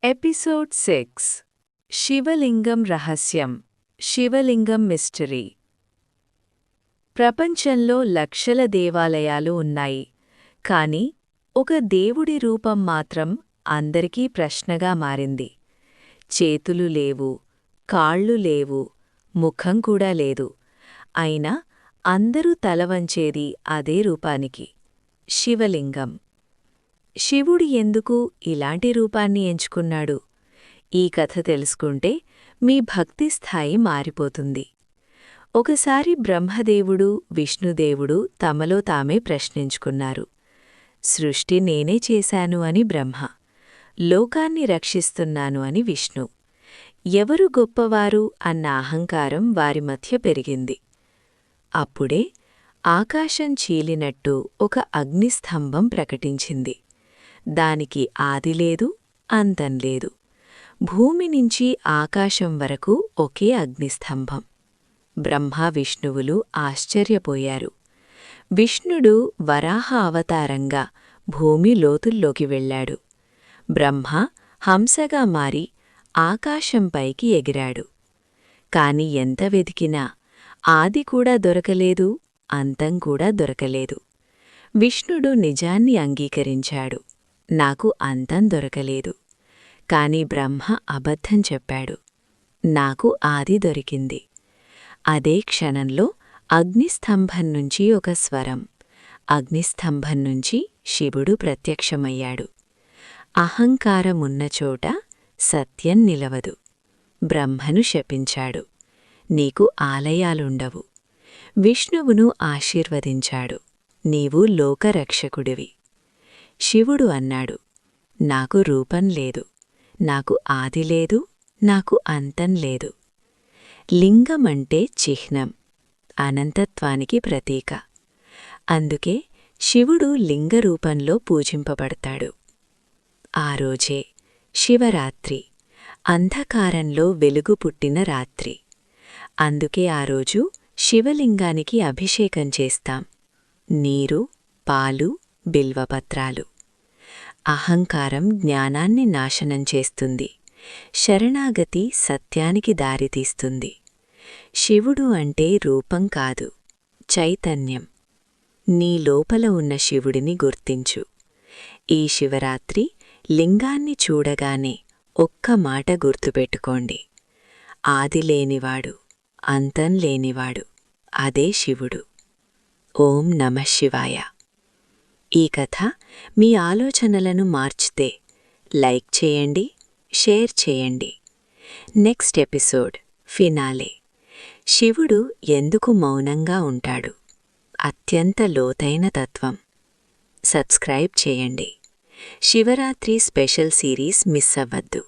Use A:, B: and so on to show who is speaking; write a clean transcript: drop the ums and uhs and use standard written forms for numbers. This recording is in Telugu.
A: ఎపిసోడ్ 6 శివలింగం రహస్యం శివలింగం మిస్టరీ. ప్రపంచంలో లక్షల దేవాలయాలు ఉన్నాయి, కాని ఒక దేవుడి రూపం మాత్రం అందరికీ ప్రశ్నగా మారింది. చేతులు లేవు, కాళ్ళు లేవు, ముఖం కూడా లేదు. అయినా అందరూ తలవంచేది అదే రూపానికి, శివలింగం. శివుడు ఎందుకు ఇలాంటి రూపాన్ని ఎంచుకున్నాడు? ఈ కథ తెలుసుకుంటే మీ భక్తి స్థాయి మారిపోతుంది. ఒకసారి బ్రహ్మదేవుడు, విష్ణుదేవుడు తమలో తామే ప్రశ్నించుకున్నారు. సృష్టి నేనే చేశాను అని బ్రహ్మ, లోకాన్ని రక్షిస్తున్నాను అని విష్ణు. ఎవరు గొప్పవారు అన్న అహంకారం వారి మధ్య పెరిగింది. అప్పుడే ఆకాశం చీలినట్టు ఒక అగ్నిస్తంభం ప్రకటించింది. దానికి ఆదిలేదు, అంతం లేదు. భూమి నుంచి ఆకాశం వరకు ఒకే అగ్నిస్తంభం. బ్రహ్మ విష్ణువులు ఆశ్చర్యపోయారు. విష్ణుడు వరాహ అవతారంగా భూమి లోతుల్లోకి వెళ్లాడు. బ్రహ్మ హంసగా మారి ఆకాశంపైకి ఎగిరాడు. కాని ఎంత వెదికినా ఆది కూడా దొరకలేదు, అంతం కూడా దొరకలేదు. విష్ణుడు నిజాన్ని అంగీకరించాడు. నాకు అంతం దొరకలేదు. కాని బ్రహ్మ అబద్ధం చెప్పాడు. నాకు ఆది దొరికింది. అదే క్షణంలో అగ్నిస్తంభం నుంచి ఒక స్వరం. అగ్నిస్తంభం నుంచి శివుడు ప్రత్యక్షమయ్యాడు. అహంకారమున్నచోట సత్యం నిలవదు. బ్రహ్మను శపించాడు. నీకు ఆలయాలుండవు. విష్ణువును ఆశీర్వదించాడు. నీవు లోకరక్షకుడివి. శివుడు అన్నాడు, నాకు రూపం లేదు, నాకు ఆది లేదు, నాకు అంతం లేదు. లింగమంటే చిహ్నం, అనంతత్వానికి ప్రతీక. అందుకే శివుడు లింగరూపంలో పూజింపబడతాడు. ఆ రోజే శివరాత్రి, అంధకారంలో వెలుగు పుట్టిన రాత్రి. అందుకే ఆ రోజు శివలింగానికి అభిషేకం చేస్తాం. నీరు, పాలు, బిల్వపత్రాలు. అహంకారం జ్ఞానాన్ని నాశనం చేస్తుంది. శరణాగతి సత్యానికి దారితీస్తుంది. శివుడు అంటే రూపం కాదు, చైతన్యం. నీ లోపల ఉన్న శివుడిని గుర్తించు. ఈ శివరాత్రి లింగాన్ని చూడగానే ఒక్క మాట గుర్తుపెట్టుకోండి. ఆది లేనివాడు, అంతం లేనివాడు, అదే శివుడు. ఓం నమః శివాయ. ఈ కథ మీ ఆలోచనలను మార్చితే లైక్ చేయండి, షేర్ చేయండి. Next episode finale. శివుడు ఎందుకు మౌనంగా ఉంటాడు? అత్యంత లోతైన తత్వం. సబ్స్క్రైబ్ చేయండి. శివరాత్రి స్పెషల్ సిరీస్ మిస్ అవ్వద్దు.